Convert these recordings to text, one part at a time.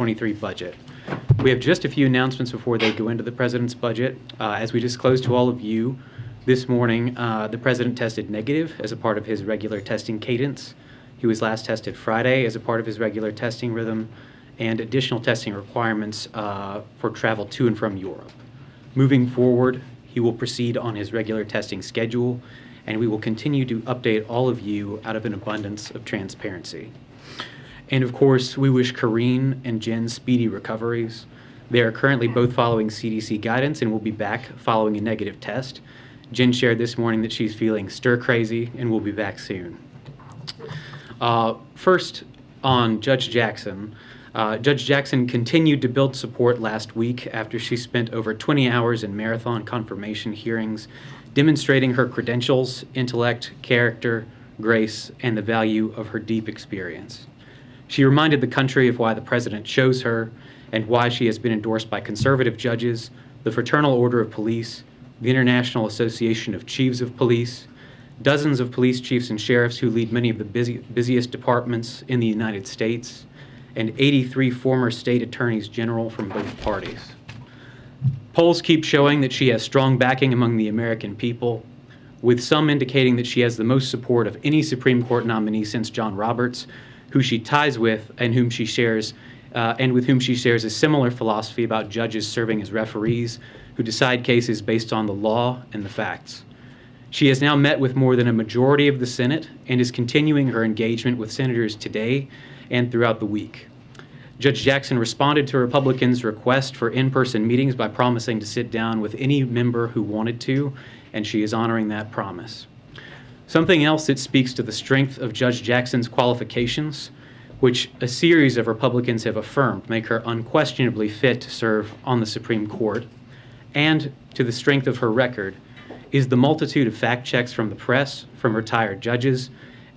2023 budget. We have just a few announcements before they go into the President's budget. As we disclosed to all of you this morning, the President tested negative as a part of his regular testing cadence. He was last tested Friday as a part of his regular testing rhythm, and additional testing requirements for travel to and from Europe. Moving forward, he will proceed on his regular testing schedule, and we will continue to update all of you out of an abundance of transparency. And of course, we wish Kareen and Jen speedy recoveries. They are currently both following CDC guidance and will be back following a negative test. Jen shared this morning that she's feeling stir crazy and will be back soon. First, on Judge Jackson. Judge Jackson continued to build support last week after she spent over 20 hours in marathon confirmation hearings, demonstrating her credentials, intellect, character, grace, and the value of her deep experience. She reminded the country of why the President chose her and why she has been endorsed by conservative judges, the Fraternal Order of Police, the International Association of Chiefs of Police, dozens of police chiefs and sheriffs who lead many of the busiest departments in the United States, and 83 former state attorneys general from both parties. Polls keep showing that she has strong backing among the American people, with some indicating that she has the most support of any Supreme Court nominee since John Roberts, who she ties with and with whom she shares a similar philosophy about judges serving as referees who decide cases based on the law and the facts. She has now met with more than a majority of the Senate and is continuing her engagement with senators today and throughout the week. Judge Jackson responded to Republicans' request for in-person meetings by promising to sit down with any member who wanted to, and she is honoring that promise. Something else that speaks to the strength of Judge Jackson's qualifications, which a series of Republicans have affirmed make her unquestionably fit to serve on the Supreme Court, and to the strength of her record, is the multitude of fact checks from the press, from retired judges,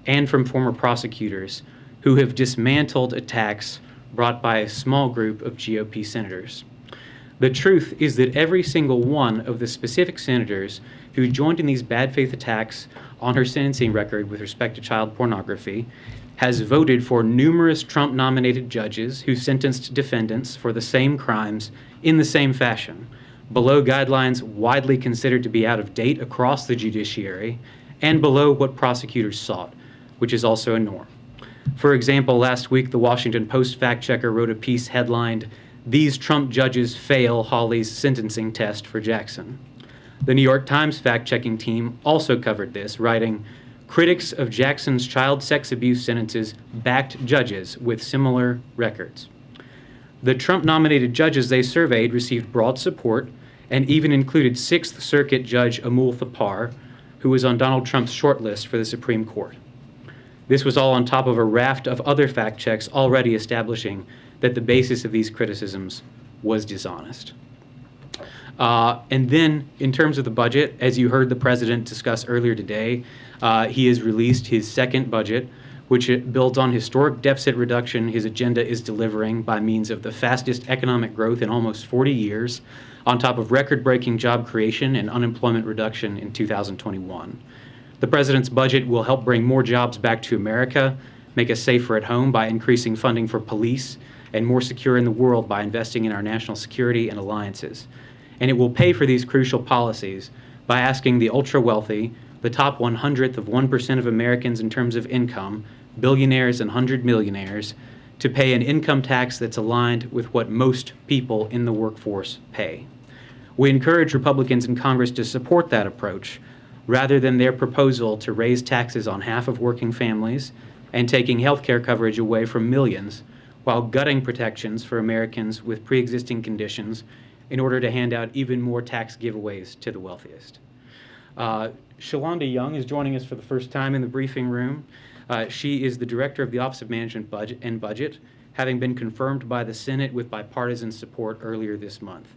and from former prosecutors who have dismantled attacks brought by a small group of GOP senators. The truth is that every single one of the specific senators who joined in these bad faith attacks on her sentencing record with respect to child pornography has voted for numerous Trump-nominated judges who sentenced defendants for the same crimes in the same fashion, below guidelines widely considered to be out of date across the judiciary, and below what prosecutors sought, which is also a norm. For example, last week, the Washington Post fact-checker wrote a piece headlined, "These Trump judges fail Hawley's sentencing test for Jackson." The New York Times fact-checking team also covered this, writing, "Critics of Jackson's child sex abuse sentences backed judges with similar records." The Trump-nominated judges they surveyed received broad support and even included Sixth Circuit Judge Amul Thapar, who was on Donald Trump's shortlist for the Supreme Court. This was all on top of a raft of other fact checks already establishing that the basis of these criticisms was dishonest. And then, in terms of the budget, as you heard the President discuss earlier today, he has released his second budget, which builds on historic deficit reduction his agenda is delivering by means of the fastest economic growth in almost 40 years, on top of record-breaking job creation and unemployment reduction in 2021. The President's budget will help bring more jobs back to America, make us safer at home by increasing funding for police, and more secure in the world by investing in our national security and alliances. And it will pay for these crucial policies by asking the ultra-wealthy, the top 100th of 1% of Americans in terms of income, billionaires and 100 millionaires, to pay an income tax that's aligned with what most people in the workforce pay. We encourage Republicans in Congress to support that approach, rather than their proposal to raise taxes on half of working families and taking health care coverage away from millions, while gutting protections for Americans with pre-existing conditions in order to hand out even more tax giveaways to the wealthiest. Shalanda Young is joining us for the first time in the briefing room. She is the Director of the Office of Management Budget, having been confirmed by the Senate with bipartisan support earlier this month.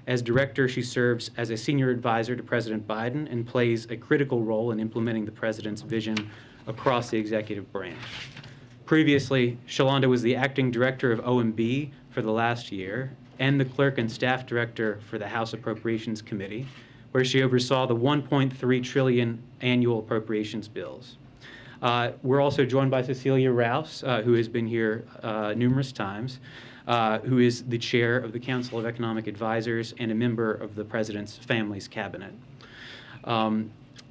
As director, she serves as a senior advisor to President Biden and plays a critical role in implementing the president's vision across the executive branch. Previously, Shalanda was the acting director of OMB for the last year and the clerk and staff director for the House Appropriations Committee, where she oversaw the $1.3 trillion annual appropriations bills. We're also joined by Cecilia Rouse, who has been here numerous times. who is the chair of the Council of Economic Advisors and a member of the President's Families Cabinet.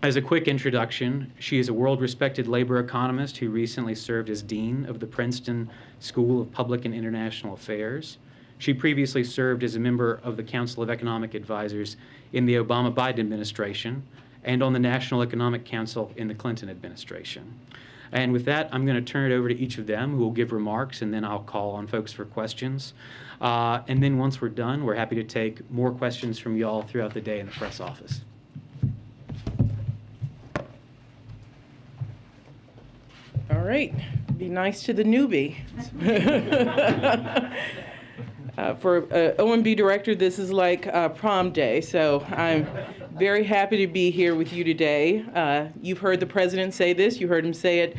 As a quick introduction, she is a world-respected labor economist who recently served as dean of the Princeton School of Public and International Affairs. She previously served as a member of the Council of Economic Advisors in the Obama-Biden administration and on the National Economic Council in the Clinton administration. And with that, I'm going to turn it over to each of them who will give remarks, and then I'll call on folks for questions. And then once we're done, we're happy to take more questions from you all throughout the day in the press office. All right, be nice to the newbie. For OMB director, this is like prom day, so I'm very happy to be here with you today. You've heard the president say this, you heard him say it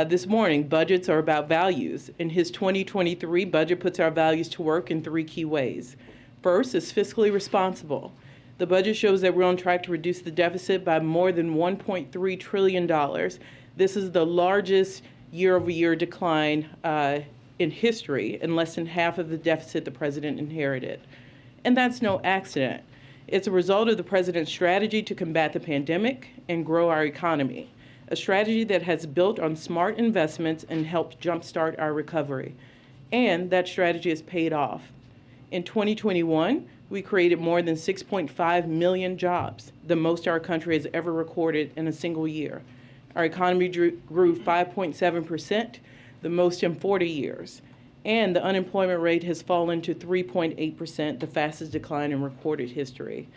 this morning. Budgets are about values. In his 2023 budget puts our values to work in 3 key ways. First is fiscally responsible. The budget shows that we're on track to reduce the deficit by more than $1.3 trillion. This is the largest year-over-year decline in history, and less than half of the deficit the president inherited. And that's no accident. It's a result of the president's strategy to combat the pandemic and grow our economy, a strategy that has built on smart investments and helped jumpstart our recovery. And that strategy has paid off. In 2021, we created more than 6.5 million jobs, the most our country has ever recorded in a single year. Our economy grew 5.7%, the most in 40 years. And the unemployment rate has fallen to 3.8%, the fastest decline in recorded history.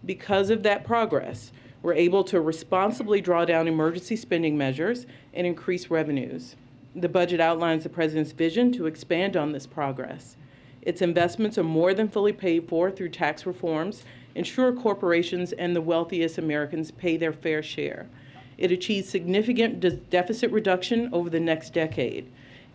Because of that progress, we're able to responsibly draw down emergency spending measures and increase revenues. The budget outlines the president's vision to expand on this progress. Its investments are more than fully paid for through tax reforms, ensure corporations and the wealthiest Americans pay their fair share. It achieves significant deficit reduction over the next decade.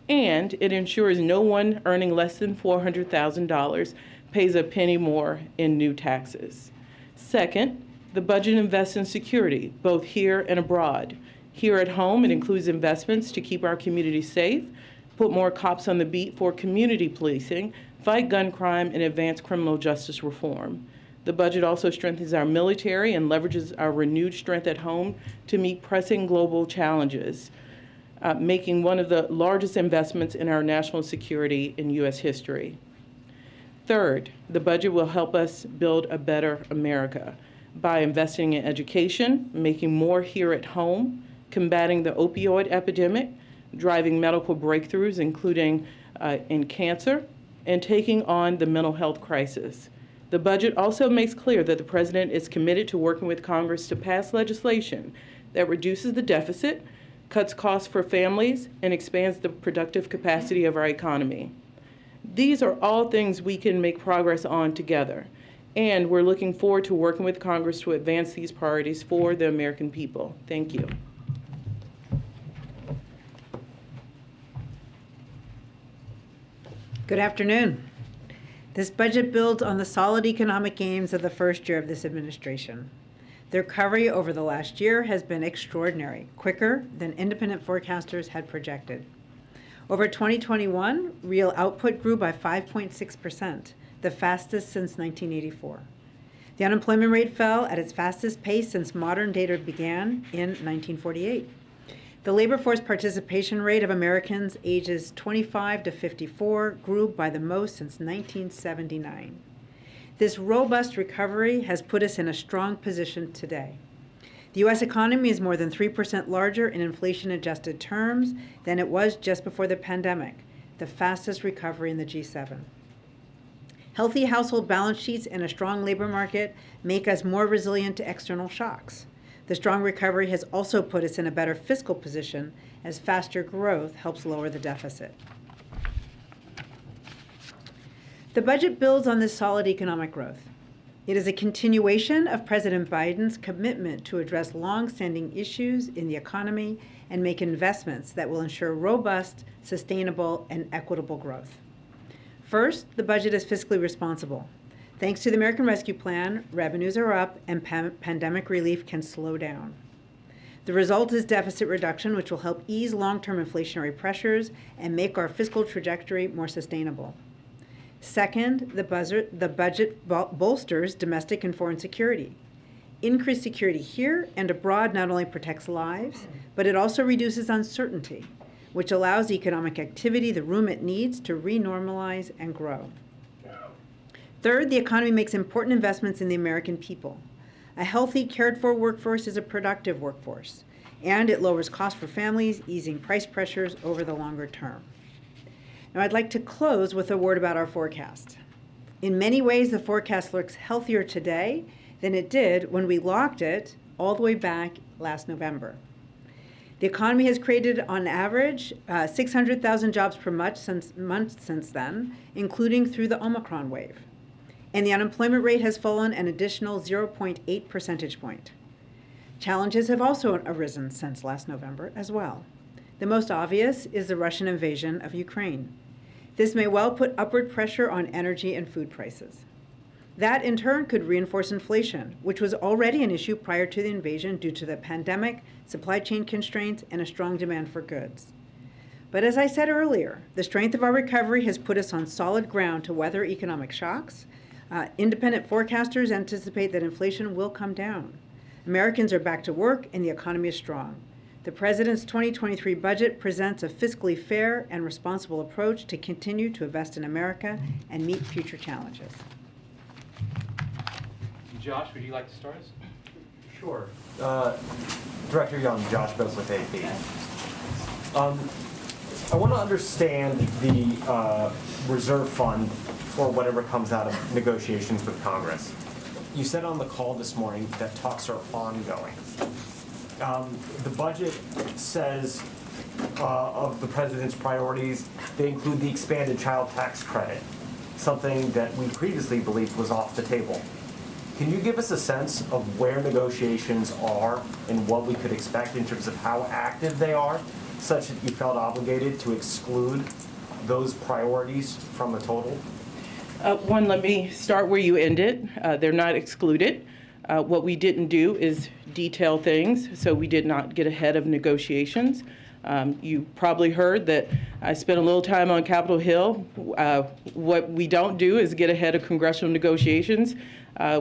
And it ensures no one earning less than $400,000 pays a penny more in new taxes. Second, the budget invests in security, both here and abroad. Here at home, it includes investments to keep our community safe, put more cops on the beat for community policing, fight gun crime, and advance criminal justice reform. The budget also strengthens our military and leverages our renewed strength at home to meet pressing global challenges, making one of the largest investments in our national security in U.S. history. Third, the budget will help us build a better America by investing in education, making more here at home, combating the opioid epidemic, driving medical breakthroughs, including in cancer, and taking on the mental health crisis. The budget also makes clear that the president is committed to working with Congress to pass legislation that reduces the deficit, cuts costs for families, and expands the productive capacity of our economy. These are all things we can make progress on together, and we're looking forward to working with Congress to advance these priorities for the American people. Thank you. Good afternoon. This budget builds on the solid economic gains of the first year of this administration. The recovery over the last year has been extraordinary, quicker than independent forecasters had projected. Over 2021, real output grew by 5.6%, the fastest since 1984. The unemployment rate fell at its fastest pace since modern data began in 1948. The labor force participation rate of Americans ages 25 to 54 grew by the most since 1979. This robust recovery has put us in a strong position today. The U.S. economy is more than 3% larger in inflation-adjusted terms than it was just before the pandemic, the fastest recovery in the G7. Healthy household balance sheets and a strong labor market make us more resilient to external shocks. The strong recovery has also put us in a better fiscal position as faster growth helps lower the deficit. The budget builds on this solid economic growth. It is a continuation of President Biden's commitment to address long-standing issues in the economy and make investments that will ensure robust, sustainable, and equitable growth. First, the budget is fiscally responsible. Thanks to the American Rescue Plan, revenues are up and pandemic relief can slow down. The result is deficit reduction, which will help ease long-term inflationary pressures and make our fiscal trajectory more sustainable. Second, the budget bolsters domestic and foreign security. Increased security here and abroad not only protects lives, but it also reduces uncertainty, which allows economic activity the room it needs to renormalize and grow. Third, the economy makes important investments in the American people. A healthy, cared-for workforce is a productive workforce, and it lowers costs for families, easing price pressures over the longer term. Now, I'd like to close with a word about our forecast. In many ways, the forecast looks healthier today than it did when we locked it all the way back last November. The economy has created, on average, 600,000 jobs per month since then, including through the Omicron wave. And the unemployment rate has fallen an additional 0.8 percentage point. Challenges have also arisen since last November as well. The most obvious is the Russian invasion of Ukraine. This may well put upward pressure on energy and food prices. That, in turn, could reinforce inflation, which was already an issue prior to the invasion due to the pandemic, supply chain constraints, and a strong demand for goods. But as I said earlier, the strength of our recovery has put us on solid ground to weather economic shocks. Independent forecasters anticipate that inflation will come down. Americans are back to work, and the economy is strong. The President's 2023 budget presents a fiscally fair and responsible approach to continue to invest in America and meet future challenges. Josh, would you like to start us? Sure. Director Young, Josh Bose with AP. I want to understand the reserve fund for whatever comes out of negotiations with Congress. You said on the call this morning that talks are ongoing. The budget says of the President's priorities, they include the expanded child tax credit, something that we previously believed was off the table. Can you give us a sense of where negotiations are and what we could expect in terms of how active they are, such that you felt obligated to exclude those priorities from the total? One, let me start where you ended. They're not excluded. What we didn't do is detail things, so we did not get ahead of negotiations. You probably heard that I spent a little time on Capitol Hill. What we don't do is get ahead of congressional negotiations.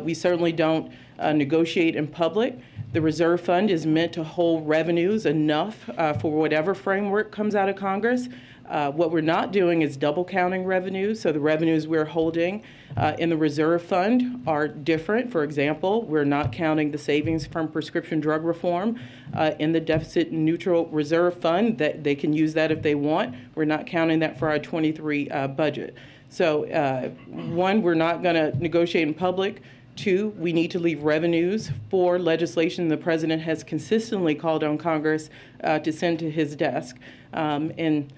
We certainly don't negotiate in public. The reserve fund is meant to hold revenues enough for whatever framework comes out of Congress. What we're not doing is double counting revenues. So the revenues we're holding in the reserve fund are different. For example, we're not counting the savings from prescription drug reform in the deficit neutral reserve fund. That they can use that if they want. We're not counting that for our 23 budget. So one, we're not going to negotiate in public. Two, we need to leave revenues for legislation the President has consistently called on Congress to send to his desk. And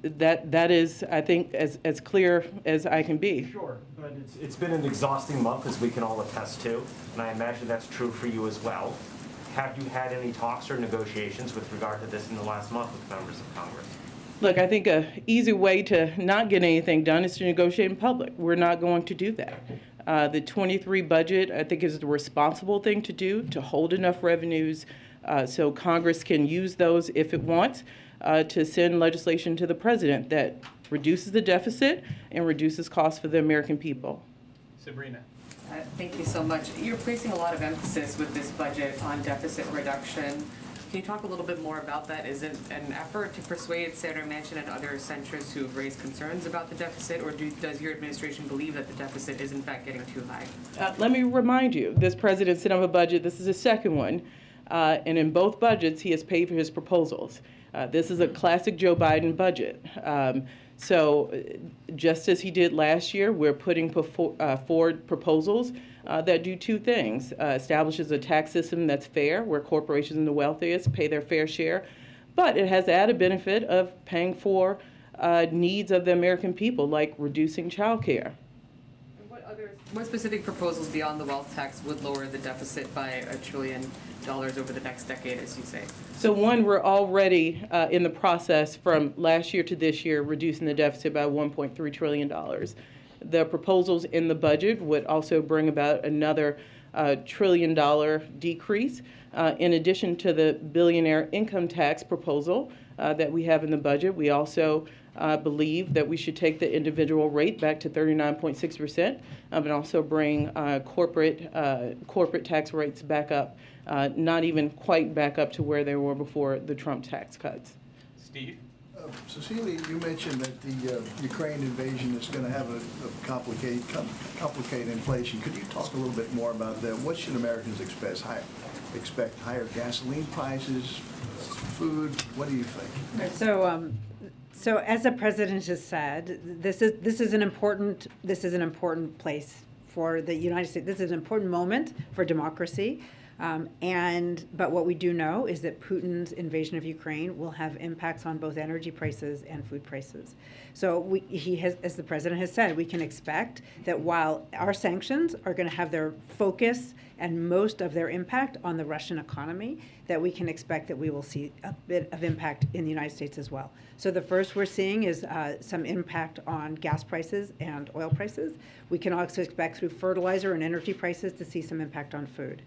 that is, I think, as clear as I can be. Sure, but it's been an exhausting month, as we can all attest to, and I imagine that's true for you as well. Have you had any talks or negotiations with regard to this in the last month with members of Congress? Look, I think an easy way to not get anything done is to negotiate in public. We're not going to do that. The 23 budget, I think, is the responsible thing to do, to hold enough revenues so Congress can use those if it wants to send legislation to the President that reduces the deficit and reduces costs for the American people. Sabrina. Thank you so much. You're placing a lot of emphasis with this budget on deficit reduction. Can you talk a little bit more about that? Is it an effort to persuade Senator Manchin and other centrists who have raised concerns about the deficit, or does your administration believe that the deficit is in fact getting too high? Let me remind you, this President sent up a budget. This is his second one. And in both budgets, he has paid for his proposals. This is a classic Joe Biden budget. So just as he did last year, we're putting forward proposals that do two things. Establishes a tax system that's fair, where corporations and the wealthiest pay their fair share, but it has the added benefit of paying for needs of the American people, like reducing child care. What specific proposals beyond the wealth tax would lower the deficit by $1 trillion over the next decade, as you say? So one, we're already in the process from last year to this year, reducing the deficit by $1.3 trillion. The proposals in the budget would also bring about another $1 trillion decrease. In addition to the billionaire income tax proposal that we have in the budget, we also believe that we should take the individual rate back to 39.6%, and also bring corporate tax rates back up, not even quite back up to where they were before the Trump tax cuts. Steve? Cecilia, you mentioned that the Ukraine invasion is going to have a complicated inflation. Could you talk a little bit more about that? What should Americans expect? Higher gasoline prices, food? What do you think? So as the president has said, this is an important place for the United States. This is an important moment for democracy. But what we do know is that Putin's invasion of Ukraine will have impacts on both energy prices and food prices. So he has, as the president has said, we can expect that while our sanctions are going to have their focus and most of their impact on the Russian economy, that we can expect that we will see a bit of impact in the United States as well. So the first we're seeing is some impact on gas prices and oil prices. We can also expect through fertilizer and energy prices to see some impact on food.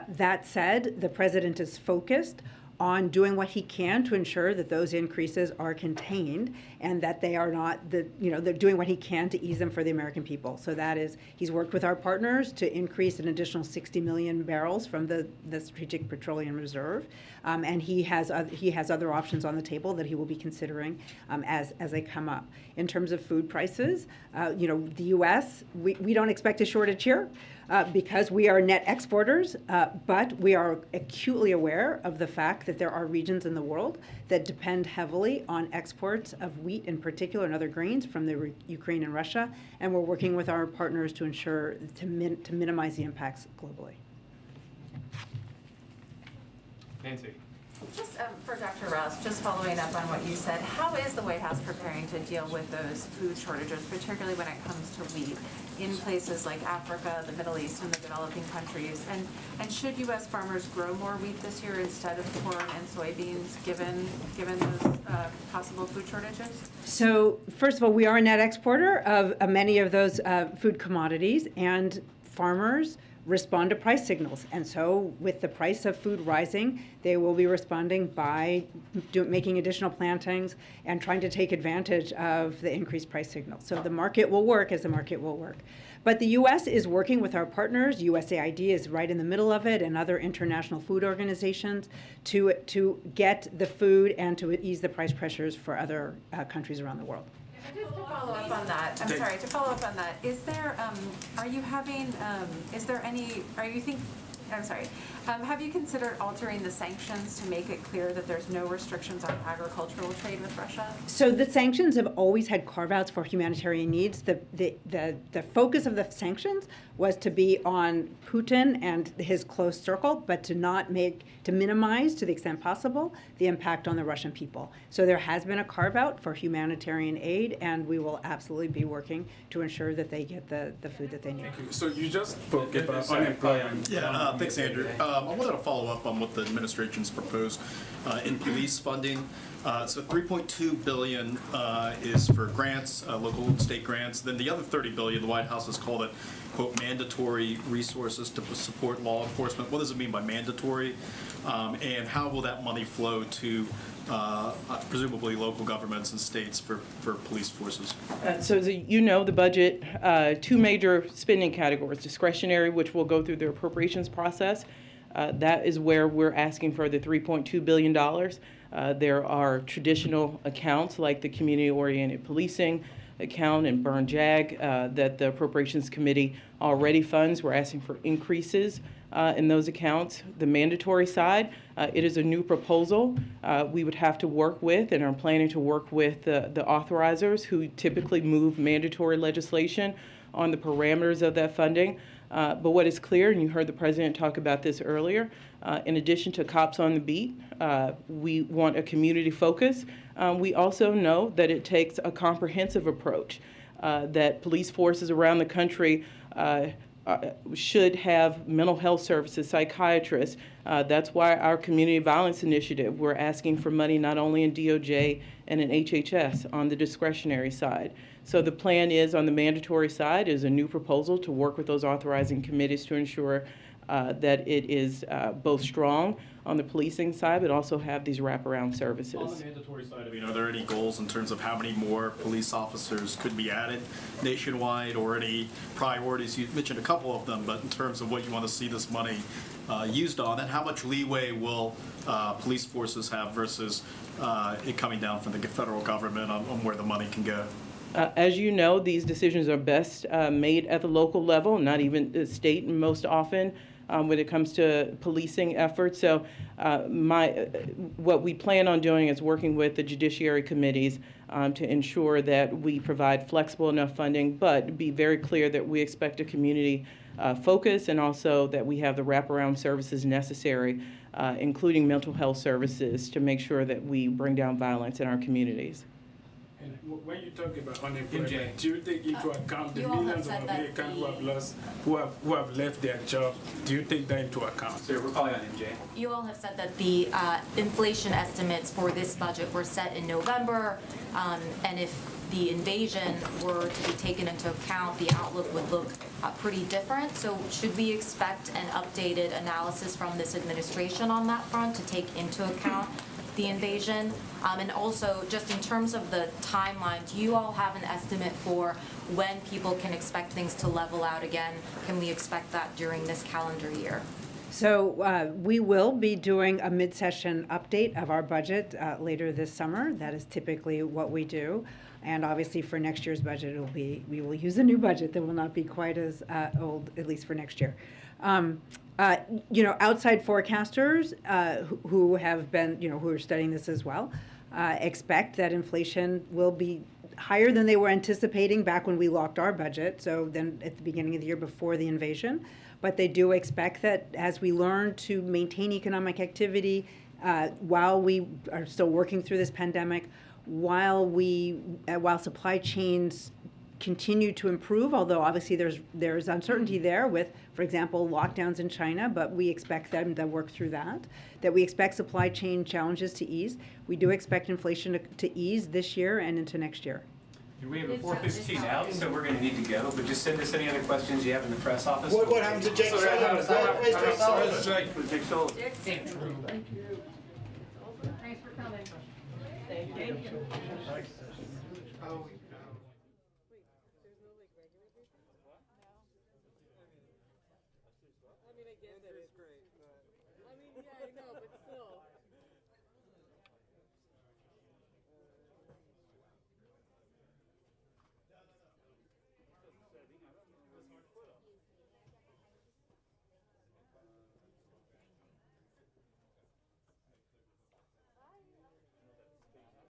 That said, the president is focused on doing what he can to ensure that those increases are contained and that they are not, they're doing what he can to ease them for the American people. So that is, he's worked with our partners to increase an additional 60 million barrels from the Strategic Petroleum Reserve, and he has other options on the table that he will be considering as they come up. In terms of food prices, the U.S., we don't expect a shortage here. Because we are net exporters, but we are acutely aware of the fact that there are regions in the world that depend heavily on exports of wheat in particular and other grains from the Ukraine and Russia, and we're working with our partners to ensure to minimize the impacts globally. Nancy? Just for Dr. Rouse, just following up on what you said, how is the White House preparing to deal with those food shortages, particularly when it comes to wheat, in places like Africa, the Middle East, and the developing countries? And should U.S. farmers grow more wheat this year instead of corn and soybeans, given those possible food shortages? So first of all, we are a net exporter of many of those food commodities, and farmers respond to price signals. And so with the price of food rising, they will be responding by making additional plantings and trying to take advantage of the increased price signal. So the market will work as the market will work. But the U.S. is working with our partners. USAID is right in the middle of it, and other international food organizations to get the food and to ease the price pressures for other countries around the world. Just to follow up on that, to follow up on that, is there, have you considered altering the sanctions to make it clear that there's no restrictions on agricultural trade with Russia? So the sanctions have always had carve-outs for humanitarian needs. The focus of the sanctions was to be on Putin and his close circle, but to minimize to the extent possible the impact on the Russian people. So there has been a carve-out for humanitarian aid, and we will absolutely be working to ensure that they get the food that they need. So you just spoke about thanks, Andrew. I wanted to follow up on what the administration's proposed in police funding. So $3.2 billion is for grants, local and state grants. Then the other $30 billion, the White House has called it, quote, mandatory resources to support law enforcement. What does it mean by mandatory? And how will that money flow to presumably local governments and states for police forces? So as you know, the budget, two major spending categories: discretionary, which will go through the appropriations process. That is where we're asking for the $3.2 billion. There are traditional accounts like the community-oriented policing account and burn jag that the Appropriations Committee already funds. We're asking for increases in those accounts. The mandatory side, it is a new proposal. We would have to work with and are planning to work with the authorizers who typically move mandatory legislation on the parameters of that funding. But what is clear, and you heard the president talk about this earlier, in addition to cops on the beat, we want a community focus. We also know that it takes a comprehensive approach, that police forces around the country should have mental health services, psychiatrists. That's why our community violence initiative, we're asking for money not only in DOJ and in HHS on the discretionary side. So the plan is, on the mandatory side, is a new proposal to work with those authorizing committees to ensure that it is both strong on the policing side, but also have these wraparound services. On the mandatory side, I mean, are there any goals in terms of how many more police officers could be added nationwide, or any priorities? You mentioned a couple of them, but in terms of what you want to see this money used on, and how much leeway will police forces have versus it coming down from the federal government on where the money can go? As you know, these decisions are best made at the local level, not even the state most often. When it comes to policing efforts. So what we plan on doing is working with the judiciary committees to ensure that we provide flexible enough funding, but be very clear that we expect a community focus, and also that we have the wraparound services necessary, including mental health services, to make sure that we bring down violence in our communities. And when you talk about unemployment, do you take into account the You all have millions of said that Americans the- who have lost, who have left their job? Do you take that into account? So we're calling on MJ. You all have said that the inflation estimates for this budget were set in November, and if the invasion were to be taken into account, the outlook would look pretty different. So should we expect an updated analysis from this administration on that front to take into account the invasion? And also, just in terms of the timeline, do you all have an estimate for when people can expect things to level out again? Can we expect that during this calendar year? So we will be doing a mid-session update of our budget later this summer. That is typically what we do. And obviously for next year's budget, we will use a new budget that will not be quite as old, at least for next year. Outside forecasters who have been, who are studying this as well, expect that inflation will be higher than they were anticipating back when we locked our budget, so then at the beginning of the year before the invasion. But they do expect that as we learn to maintain economic activity while we are still working through this pandemic, while supply chains continue to improve, although obviously there's uncertainty there with, for example, lockdowns in China, but we expect them to work through that we expect supply chain challenges to ease. We do expect inflation to ease this year and into next year. We have a 4:15 out, so we're going to need to go, but just send us any other questions you have in the press office. What happened to Jake Sullivan? Where's Jake Sullivan? Jake Sullivan. Thank you. Thanks for coming. Thank you. I mean, I get that it's great, but I mean, yeah, I know, but